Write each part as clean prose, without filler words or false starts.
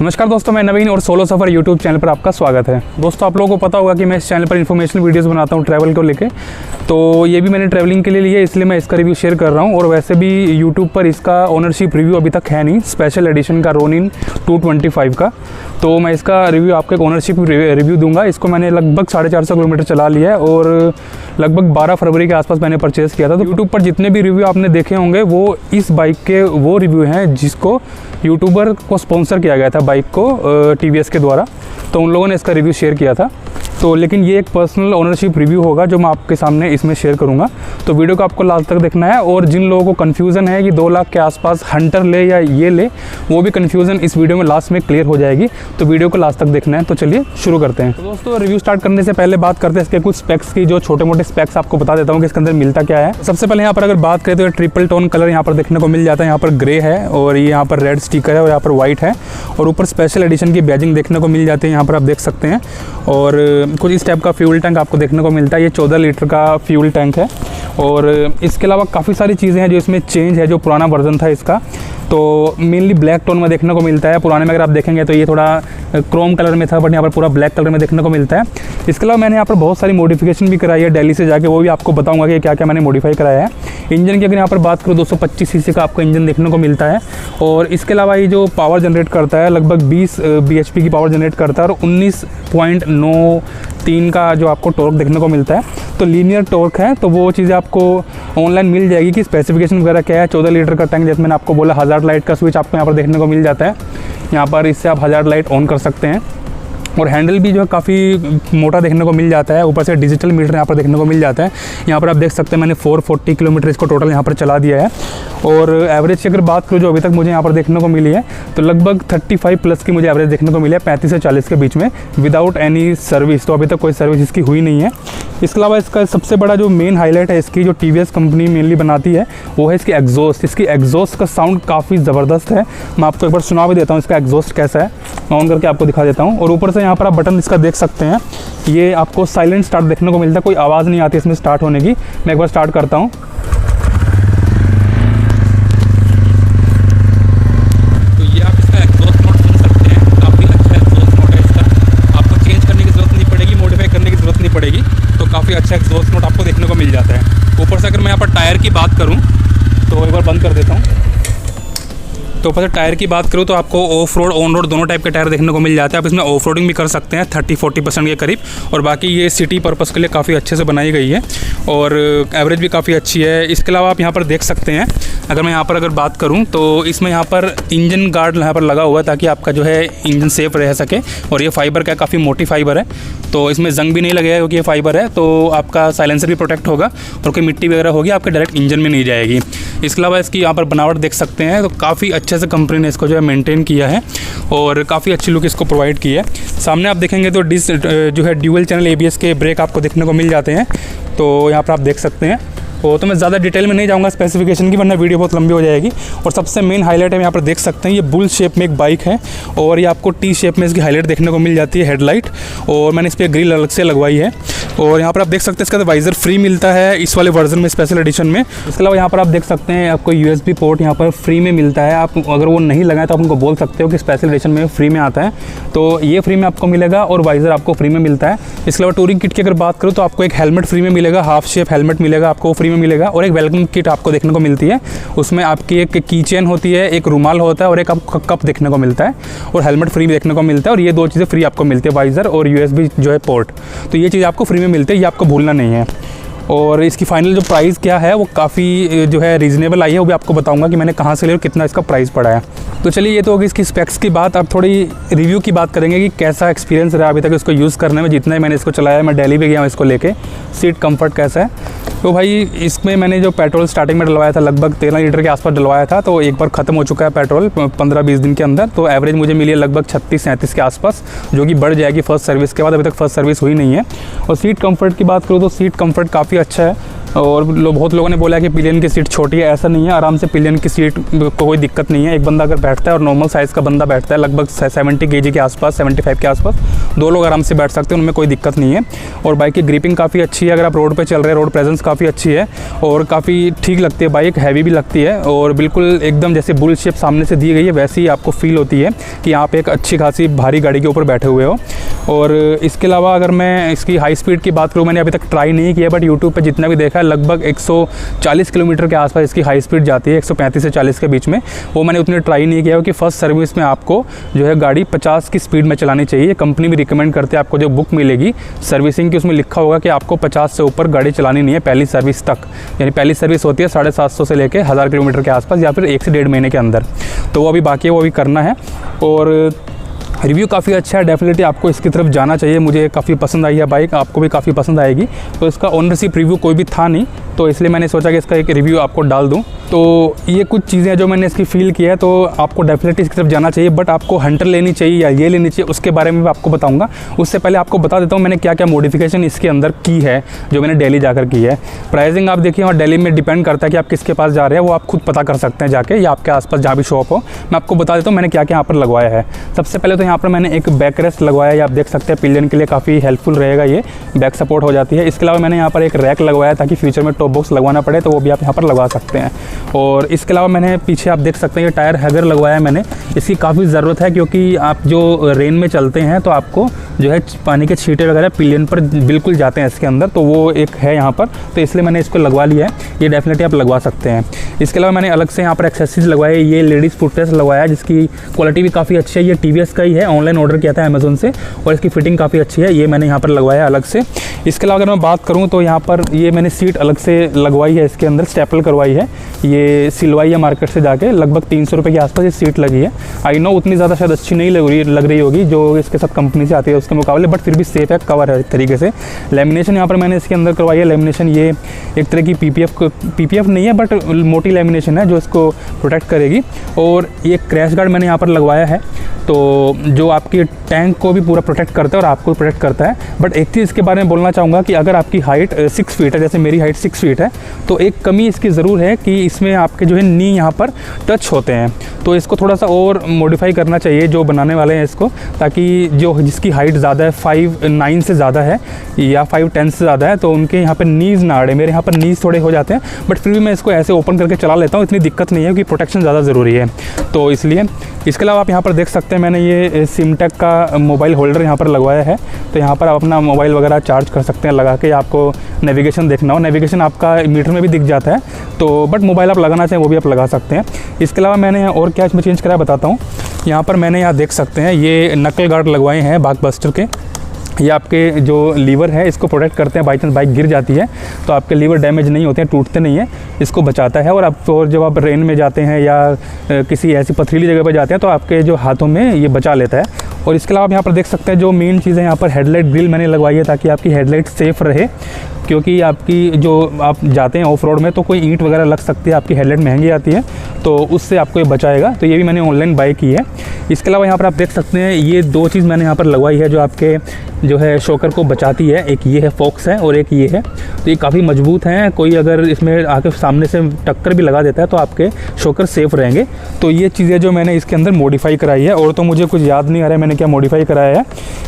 नमस्कार दोस्तों, मैं नवीन और सोलो सफ़र यूट्यूब चैनल पर आपका स्वागत है। दोस्तों, आप लोगों को पता होगा कि मैं इस चैनल पर इन्फॉर्मेशनल वीडियोस बनाता हूं ट्रैवल को लेके। तो ये भी मैंने ट्रैवलिंग के लिए लिया, इसलिए मैं इसका रिव्यू शेयर कर रहा हूं। और वैसे भी यूट्यूब पर इसका ओनरशिप रिव्यू अभी तक है नहीं, स्पेशल एडिशन का रोनिन 225 का। तो मैं इसका रिव्यू आपको एक ओनरशिप रिव्यू दूंगा। इसको मैंने लगभग 450 किलोमीटर चला लिया है और लगभग 12 फरवरी के आसपास मैंने परचेज़ किया था। तो यूट्यूब पर जितने भी रिव्यू आपने देखे होंगे वो इस बाइक के वो रिव्यू हैं जिसको यूट्यूबर को स्पॉन्सर किया गया था बाइक को TVS के द्वारा। तो उन लोगों ने इसका रिव्यू शेयर किया था। तो लेकिन ये एक पर्सनल ओनरशिप रिव्यू होगा जो मैं आपके सामने इसमें शेयर करूंगा। तो वीडियो को आपको लास्ट तक देखना है। और जिन लोगों को कन्फ्यूज़न है कि 2 लाख के आसपास हंटर ले या ये ले, वो भी कन्फ्यूज़न इस वीडियो में लास्ट में क्लियर हो जाएगी। तो वीडियो को लास्ट तक देखना है। तो चलिए शुरू करते हैं। तो दोस्तों, रिव्यू स्टार्ट करने से पहले बात करते हैं इसके कुछ स्पेक्स की, जो छोटे मोटे स्पेक्स आपको बता देता हूँ कि इसके अंदर मिलता क्या है। सबसे पहले यहाँ पर अगर बात करें तो ट्रिपल टोन कलर यहाँ पर देखने को मिल जाता है। यहाँ पर ग्रे है और ये यहाँ पर रेड स्टिकर है और यहाँ पर व्हाइट है और ऊपर स्पेशल एडिशन की बैजिंग देखने को मिल जाती है। यहाँ पर आप देख सकते हैं। और कुछ इस टाइप का फ्यूल टैंक आपको देखने को मिलता है। ये 14 लीटर का फ्यूल टैंक है। और इसके अलावा काफ़ी सारी चीज़ें हैं जो इसमें चेंज है, जो पुराना वर्जन था इसका। तो मेनली ब्लैक टोन में देखने को मिलता है। पुराने में अगर आप देखेंगे तो ये थोड़ा क्रोम कलर में था, बट यहाँ पर पूरा ब्लैक कलर में देखने को मिलता है। इसके अलावा मैंने यहाँ पर बहुत सारी मॉडिफिकेशन भी कराई है दिल्ली से जाके, वो भी आपको बताऊंगा कि क्या क्या मैंने मॉडिफाई कराया है। इंजन की अगर यहाँ पर बात करूँ 225 सीसी का आपको इंजन देखने को मिलता है। और इसके अलावा ये जो पावर जनरेट करता है लगभग 20 bhp की पावर जनरेट करता है और 19.93 का जो आपको टॉर्क देखने को मिलता है। तो लीनियर टॉर्क है। तो वो चीज़ें आपको ऑनलाइन मिल जाएगी कि स्पेसिफिकेशन वगैरह क्या है। 14 लीटर का टैंक, जैसे मैंने आपको बोला, हज़ार्ड लाइट का स्विच आपको यहाँ पर देखने को मिल जाता है। यहाँ पर इससे आप हज़ार्ड लाइट ऑन कर सकते हैं। और हैंडल भी जो है काफ़ी मोटा देखने को मिल जाता है। ऊपर से डिजिटल मीटर यहाँ पर देखने को मिल जाता है। यहाँ पर आप देख सकते हैं मैंने 440 किलोमीटर इसको टोटल यहाँ पर चला दिया है। और एवरेज की अगर बात करूँ जो अभी तक मुझे यहाँ पर देखने को मिली है, तो लगभग 35 प्लस की मुझे एवरेज देखने को मिली है, 35 से 40 के बीच में, विदाउट एनी सर्विस। तो अभी तक कोई सर्विस इसकी हुई नहीं है। इसके अलावा इसका सबसे बड़ा जो मेन हाईलाइट है इसकी, जो TVS कंपनी मेनली बनाती है, वो है इसकी एग्जॉस्ट। इसकी एग्जॉस्ट का साउंड काफ़ी ज़बरदस्त है। मैं आपको एक बार सुना भी देता हूँ इसका एग्जॉस्ट कैसा है। मैं ऑन करके आपको दिखा देता हूँ। और ऊपर से यहाँ पर आप बटन इसका देख सकते हैं, ये आपको साइलेंट स्टार्ट देखने को मिलता है। कोई आवाज़ नहीं आती इसमें स्टार्ट होने की। मैं एक बार स्टार्ट करता हूँ। तो ये आप इसका एग्जॉस्ट मोड सुन सकते हैं। काफ़ी अच्छा एग्जॉस्ट मोड है इसका। आपको चेंज करने की ज़रूरत नहीं पड़ेगी, मॉडिफाई करने की ज़रूरत नहीं पड़ेगी। तो काफ़ी अच्छा एग्जॉस्ट मोड आपको देखने को मिल जाता है। ऊपर से अगर मैं यहाँ पर टायर की बात करूँ तो एक बार बंद कर देता हूँ। तो ऊपर से टायर की बात करूँ तो आपको ऑफ रोड ऑन रोड दोनों टाइप के टायर देखने को मिल जाते हैं। आप इसमें ऑफ रोडिंग भी कर सकते हैं 30-40% के करीब। और बाकी ये सिटी पर्पज़ के लिए काफ़ी अच्छे से बनाई गई है और एवरेज भी काफ़ी अच्छी है। इसके अलावा आप यहाँ पर देख सकते हैं, अगर मैं यहाँ पर अगर बात करूँ तो इसमें यहाँ पर इंजन गार्ड यहाँ पर लगा हुआ है ताकि आपका जो है इंजन सेफ रह सके। और ये फाइबर का काफ़ी मोटी फाइबर है, तो इसमें जंग भी नहीं लगेगा क्योंकि ये फाइबर है। तो आपका साइलेंसर भी प्रोटेक्ट होगा और कोई मिट्टी वगैरह होगी आपके डायरेक्ट इंजन में नहीं जाएगी। इसके अलावा इसकी यहाँ पर बनावट देख सकते हैं, तो काफ़ी अच्छे से कंपनी ने इसको जो है मेंटेन किया है और काफ़ी अच्छी लुक इसको प्रोवाइड की है। सामने आप देखेंगे तो जो है ड्यूअल चैनल ABS के ब्रेक आपको देखने को मिल जाते हैं। तो यहाँ पर आप देख सकते हैं। तो मैं ज़्यादा डिटेल में नहीं जाऊँगा स्पेसिफिकेशन की, वरना वीडियो बहुत लंबी हो जाएगी। और सबसे मेन हाईलाइट है, यहाँ पर देख सकते हैं, ये बुल शेप में एक बाइक है और ये आपको T शेप में इसकी हाईलाइट देखने को मिल जाती है, हेडलाइट। और मैंने इस पर ग्रिल अलग से लगवाई है। और यहाँ पर आप देख सकते हैं इसका वाइज़र फ्री मिलता है इस वाले वर्जन में, स्पेशल एडिशन में। इसके अलावा यहाँ पर आप देख सकते हैं आपको USB पोर्ट यहाँ पर फ्री में मिलता है। आप अगर वो नहीं लगाए तो आप उनको बोल सकते हो कि स्पेशल एडिशन में फ्री में आता है। तो ये फ्री में आपको मिलेगा और वाइज़र आपको फ्री में मिलता है। इसके अलावा टूरिंग किट की अगर बात करूँ तो आपको एक हेलमेट फ्री में मिलेगा, हाफ शेप हेलमेट मिलेगा आपको फ्री में मिलेगा। और एक वेलकम किट आपको देखने को मिलती है। उसमें आपकी एक की चेन होती है, एक रुमाल होता है और एक आपको कप देखने को मिलता है। और हेलमेट फ्री देखने को मिलता है। और ये 2 चीज़ें फ्री आपको मिलती है, वाइज़र और USB जो है पोर्ट। तो ये चीज़ आपको फ्री में मिलती है, ये आपको भूलना नहीं है। और इसकी फाइनल जो प्राइस क्या है वो काफ़ी जो है रीज़नेबल आई है। वो भी आपको बताऊंगा कि मैंने कहाँ से लिया और कितना इसका प्राइस पड़ा है। तो चलिए, ये तो होगी इसकी स्पेक्स की बात। अब थोड़ी रिव्यू की बात करेंगे कि कैसा एक्सपीरियंस रहा अभी तक इसको यूज़ करने में। जितना ही मैंने इसको चलाया, मैं दिल्ली भी गया हूँ इसको लेके। सीट कंफर्ट कैसा है? तो भाई इसमें मैंने जो पेट्रोल स्टार्टिंग में डलवाया था लगभग 13 लीटर के आसपास डलवाया था। तो एक बार ख़त्म हो चुका है पेट्रोल 15-20 दिन के अंदर। तो एवरेज मुझे मिली है लगभग 36-37 के आसपास, जो कि बढ़ जाएगी फर्स्ट सर्विस के बाद। अभी तक फर्स्ट सर्विस हुई नहीं है। और सीट कंफर्ट की बात करूँ तो सीट कंफर्ट काफ़ी अच्छा है। और बहुत लोगों ने बोला कि पिलियन की सीट छोटी है, ऐसा नहीं है, आराम से पिलियन की सीट को कोई दिक्कत नहीं है। एक बंदा अगर बैठता है और नॉर्मल साइज़ का बंदा बैठता है लगभग 70 kg के आसपास, 75 के आसपास, 2 लोग आराम से बैठ सकते हैं, उनमें कोई दिक्कत नहीं है। और बाइक की ग्रिपिंग काफ़ी अच्छी है, अगर आप रोड पे चल रहे हैं रोड प्रेजेंस काफ़ी अच्छी है और काफ़ी ठीक लगती है बाइक, हैवी भी लगती है और बिल्कुल एकदम जैसे बुल शेप सामने से दी गई है वैसे ही आपको फील होती है कि आप एक अच्छी खासी भारी गाड़ी के ऊपर बैठे हुए हो। और इसके अलावा अगर मैं इसकी हाई स्पीड की बात करूँ, मैंने अभी तक ट्राई नहीं किया, बट यूट्यूब पे जितना भी देखा है लगभग 140 किलोमीटर के आसपास इसकी हाई स्पीड जाती है, 135 से 40 के बीच में। वो मैंने उतनी ट्राई नहीं किया क्योंकि फर्स्ट सर्विस में आपको जो है गाड़ी 50 की स्पीड में चलानी चाहिए। कंपनी भी रिकमेंड करते हैं, आपको जो बुक मिलेगी सर्विसिंग की उसमें लिखा होगा कि आपको 50 से ऊपर गाड़ी चलानी नहीं है पहली सर्विस तक, यानी पहली सर्विस होती है 750 से लेकर 1000 किलोमीटर के आसपास या फिर 1 से 1.5 महीने के अंदर। तो वो अभी बाकी है, वो भी करना है। और रिव्यू काफ़ी अच्छा है, डेफिनेटली आपको इसकी तरफ जाना चाहिए। मुझे काफ़ी पसंद आई है बाइक, आपको भी काफ़ी पसंद आएगी। तो इसका ओनरशिप रिव्यू कोई भी था नहीं, तो इसलिए मैंने सोचा कि इसका एक रिव्यू आपको डाल दूं। तो ये कुछ चीज़ें जो मैंने इसकी फ़ील किया है, तो आपको डेफिनेटली इसकी तरफ जाना चाहिए, बट आपको हंटर लेनी चाहिए या ये लेनी चाहिए उसके बारे में भी आपको बताऊंगा। उससे पहले आपको बता देता हूँ मैंने क्या क्या मॉडिफिकेशन इसके अंदर की है जो मैंने दिल्ली जाकर की है। प्राइसिंग आप देखिए और दिल्ली में डिपेंड करता है कि आप किसके पास जा रहे हैं, वो आप खुद पता कर सकते हैं जाके, या आपके आसपास जहाँ भी शॉप हो। मैं आपको बता देता हूँ मैंने क्या क्या यहाँ पर लगवाया है। सबसे पहले तो यहाँ पर मैंने एक बैक रेस्ट लगवाया है, आप देख सकते हैं पिलियन के लिए काफ़ी हेल्पफुल रहेगा, ये बैक सपोर्ट हो जाती है। इसके अलावा मैंने यहाँ पर एक रैक लगवाया ताकि फ्यूचर में टॉप बॉक्स लगवाना पड़े तो वो भी आप यहाँ पर लगवा सकते हैं। और इसके अलावा मैंने पीछे आप देख सकते हैं ये टायर हैगर लगवाया है मैंने, इसकी काफ़ी ज़रूरत है क्योंकि आप जो रेन में चलते हैं तो आपको जो है पानी के छींटे वगैरह पिलियन पर बिल्कुल जाते हैं इसके अंदर, तो वो एक है यहाँ पर, तो इसलिए मैंने इसको लगवा लिया है। ये डेफिनेटली आप लगवा सकते हैं। इसके अलावा मैंने अलग से यहाँ पर एक्सेसरीज लगवाए, ये लेडीज़ फुटरेस्ट लगवाया जिसकी क्वालिटी भी काफ़ी अच्छी है। ये TVS का ही है, ऑनलाइन ऑर्डर किया था अमेज़ोन से और इसकी फिटिंग काफ़ी अच्छी है, ये मैंने यहाँ पर लगवाया अलग से। इसके अलावा अगर मैं बात करूँ तो यहाँ पर ये मैंने सीट अलग से लगवाई है, इसके अंदर स्टेपल करवाई है, ये सिलवाई है मार्केट से जाके, लगभग 300 रुपये के आसपास ये सीट लगी है। आई नो उतनी ज़्यादा शायद अच्छी नहीं लग रही होगी जो इसके साथ कंपनी से आती है उसके मुकाबले, बट फिर भी सेफ है, कवर है एक तरीके से। लेमिनेशन यहाँ पर मैंने इसके अंदर करवाई है, लेमिनेशन ये एक तरह की PPF नहीं है बट मोटी लेमिनेशन है जो इसको प्रोटेक्ट करेगी। और ये क्रैश गार्ड मैंने यहाँ पर लगवाया है, तो जो आपकी टैंक को भी पूरा प्रोटेक्ट करता है और आपको प्रोटेक्ट करता है। बट एक चीज़ इसके बारे में बोलना चाहूँगा कि अगर आपकी हाइट 6 फीट है, जैसे मेरी हाइट 6 फीट है, तो एक कमी इसकी ज़रूर है कि इसमें आपके जो है नी यहाँ पर टच होते हैं, तो इसको थोड़ा सा और मॉडिफाई करना चाहिए जो बनाने वाले हैं इसको, ताकि जो जिसकी हाइट ज़्यादा है 5'9" से ज़्यादा है या 5'10" से ज़्यादा है, तो उनके यहाँ पर नीज़ ना अड़े। मेरे यहाँ पर नीज़ थोड़े हो जाते हैं, बट फिर भी मैं इसको ऐसे ओपन करके चला लेता हूँ, इतनी दिक्कत नहीं है क्योंकि प्रोटेक्शन ज़्यादा ज़रूरी है, तो इसलिए। इसके अलावा आप यहाँ पर देख सकते हैं मैंने ये सिमटेक का मोबाइल होल्डर यहाँ पर लगवाया है, तो यहाँ पर आप अपना मोबाइल वगैरह चार्ज कर सकते हैं लगा के। आपको नेविगेशन देखना हो, नेविगेशन आपका मीटर में भी दिख जाता है, तो बट मोबाइल आप लगाना चाहें वो भी आप लगा सकते हैं। इसके अलावा मैंने और क्या इसमें चेंज करा बताता हूँ। यहाँ पर मैंने यहाँ देख सकते हैं ये नकल गार्ड लगवाए हैं बागबस्टर के, ये आपके जो लीवर है इसको प्रोटेक्ट करते हैं, बाई चांस बाइक गिर जाती है तो आपके लीवर डैमेज नहीं होते हैं, टूटते नहीं हैं, इसको बचाता है। और जब आप रेन में जाते हैं या किसी ऐसी पथरीली जगह पर जाते हैं तो आपके जो हाथों में ये बचा लेता है। और इसके अलावा आप यहाँ पर देख सकते हैं जो मेन चीज़ है यहाँ पर हेडलाइट ग्रिल मैंने लगवाई है ताकि आपकी हेडलाइट सेफ़ रहे, क्योंकि आपकी जो आप जाते हैं ऑफ रोड में तो कोई ईंट वगैरह लग सकती है, आपकी हेडलाइट महंगी आती है, तो उससे आपको ये बचाएगा। तो ये भी मैंने ऑनलाइन बाय की है। इसके अलावा यहाँ पर आप देख सकते हैं ये 2 चीज़ मैंने यहाँ पर लगवाई है जो आपके जो है शॉकर को बचाती है, एक ये है फोक्स है और एक ये है, तो ये काफ़ी मजबूत हैं, कोई अगर इसमें आके सामने से टक्कर भी लगा देता है तो आपके शॉकर सेफ़ रहेंगे। तो ये चीज़ें जो मैंने इसके अंदर मॉडिफाई कराई है, और तो मुझे कुछ याद नहीं आ रहा है मैंने क्या मॉडिफाई कराया है,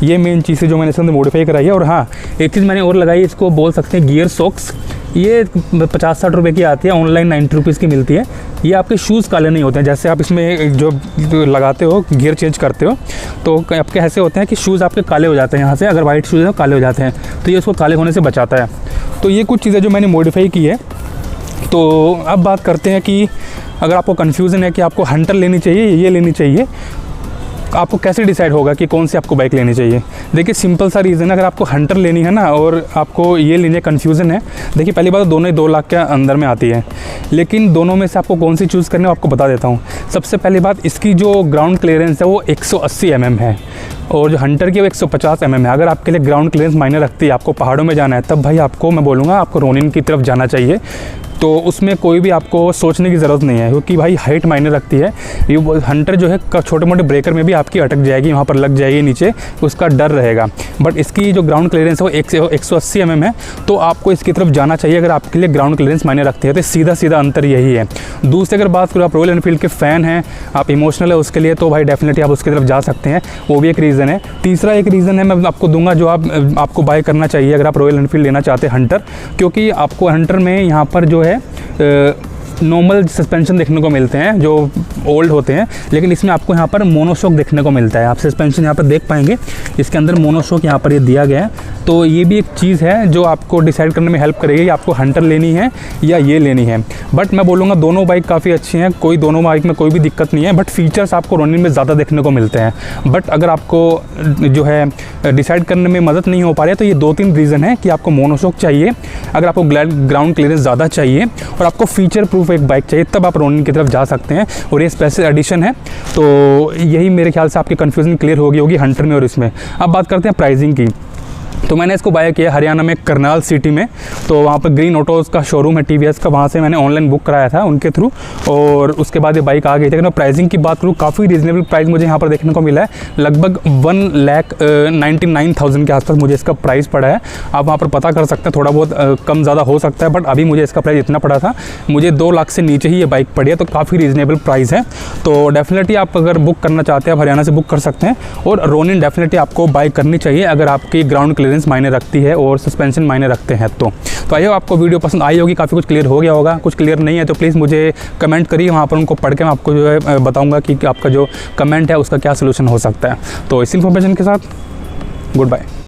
ये मेन चीज़ें जो मैंने इसके अंदर मॉडिफाई कराई है। और हाँ, एक चीज़ मैंने और लगाई, इसको बोल सकते हैं गियर सॉक्स, ये 50-60 रुपये की आती है, ऑनलाइन 90 रुपीज़ की मिलती है। ये आपके शूज़ काले नहीं होते हैं, जैसे आप इसमें जो लगाते हो गियर चेंज करते हो तो आपके ऐसे होते हैं कि शूज़ आपके काले हो जाते हैं, यहाँ से अगर वाइट शूज़ हैं काले हो जाते हैं, तो ये उसको काले होने से बचाता है। तो ये कुछ चीज़ें जो मैंने मॉडिफाई की है। तो अब बात करते हैं कि अगर आपको कन्फ्यूज़न है कि आपको हंटर लेनी चाहिए ये लेनी चाहिए, आपको कैसे डिसाइड होगा कि कौन सी आपको बाइक लेनी चाहिए। देखिए सिंपल सा रीज़न है, अगर आपको हंटर लेनी है ना और आपको ये लेने कन्फ्यूज़न है, देखिए पहली बात तो दोनों ही 2 लाख के अंदर में आती है, लेकिन दोनों में से आपको कौन सी चूज़ करनी है आपको बता देता हूँ। सबसे पहली बात, इसकी जो ग्राउंड क्लियरेंस है वो 180 mm है और जो हंटर की वो 150 mm है। अगर आपके लिए ग्राउंड क्लियरेंस मायने रखती है, आपको पहाड़ों में जाना है, तब भाई आपको मैं बोलूँगा आपको रोनिन की तरफ जाना चाहिए। तो उसमें कोई भी आपको सोचने की ज़रूरत नहीं है, क्योंकि भाई हाइट मायने रखती है। ये हंटर जो है छोटे मोटे ब्रेकर में भी आपकी अटक जाएगी, वहाँ पर लग जाएगी नीचे, उसका डर रहेगा। बट इसकी जो ग्राउंड क्लियरेंस है वो 180 mm है, तो आपको इसकी तरफ जाना चाहिए अगर आपके लिए ग्राउंड क्लियरेंस मायने रखती है। तो सीधा सीधा अंतर यही है। दूसरी अगर बात करूँ, आप रॉयल एनफील्ड के फ़ैन हैं, आप इमोशनल है उसके लिए, तो भाई डेफिनेटली आप उसकी तरफ जा सकते हैं, वो भी एक रीज़न है। तीसरा एक रीज़न है मैं आपको दूंगा, जो आपको बाय करना चाहिए अगर आप रॉयल एनफील्ड लेना चाहते हैं हंटर, क्योंकि आपको हंटर में यहाँ पर जो है नॉर्मल सस्पेंशन देखने को मिलते हैं जो ओल्ड होते हैं, लेकिन इसमें आपको यहाँ पर मोनोशॉक देखने को मिलता है। आप सस्पेंशन यहाँ पर देख पाएंगे, इसके अंदर मोनोशॉक यहाँ पर ये दिया गया है। तो ये भी एक चीज़ है जो आपको डिसाइड करने में हेल्प करेगी कि आपको हंटर लेनी है या ये लेनी है। बट मैं बोलूँगा दोनों बाइक काफ़ी अच्छी हैं, दोनों बाइक में कोई भी दिक्कत नहीं है, बट फीचर्स आपको रोनिन में ज़्यादा देखने को मिलते हैं। बट अगर आपको जो है डिसाइड करने में मदद नहीं हो पा रही है, तो ये 2-3 रीज़न है कि आपको मोनोशॉक चाहिए, अगर आपको ग्राउंड क्लियरेंस ज़्यादा चाहिए और आपको फीचर प्रूफ एक बाइक चाहिए, तब आप रोनिन की तरफ जा सकते हैं। और ये स्पेशल एडिशन है, तो यही मेरे ख्याल से आपकी कन्फ्यूजन क्लियर होगी हंटर में और इसमें। अब बात करते हैं प्राइसिंग की। तो मैंने इसको बाय किया हरियाणा में करनाल सिटी में, तो वहाँ पर ग्रीन ऑटोज़ का शोरूम है TVS का, वहाँ से मैंने ऑनलाइन बुक कराया था उनके थ्रू, और उसके बाद ये बाइक आ गई थी। अगर मैं प्राइसिंग की बात करूँ, काफ़ी रीजनेबल प्राइस मुझे यहाँ पर देखने को मिला है, लगभग 1,99,000 के आसपास मुझे इसका प्राइस पड़ा है। आप वहाँ पर पता कर सकते हैं, थोड़ा बहुत कम ज़्यादा हो सकता है, बट अभी मुझे इसका प्राइस इतना पड़ा था, मुझे 2 लाख से नीचे ही ये बाइक पड़ी है, तो काफ़ी रीजनेबल प्राइस है। तो डेफिनेटली आप अगर बुक करना चाहते हैं, आप हरियाणा से बुक कर सकते हैं, और रोनिन डेफिनेटली आपको बाइक करनी चाहिए अगर आपकी ग्राउंड क्लियरेंस मायने रखती है और सस्पेंशन मायने रखते हैं। तो आई होप आपको वीडियो पसंद आई होगी, काफ़ी कुछ क्लियर हो गया होगा। कुछ क्लियर नहीं है तो प्लीज़ मुझे कमेंट करिए, वहाँ पर उनको पढ़ के मैं आपको जो है बताऊंगा कि आपका जो कमेंट है उसका क्या सलूशन हो सकता है। तो इस इन्फॉर्मेशन के साथ गुड बाय।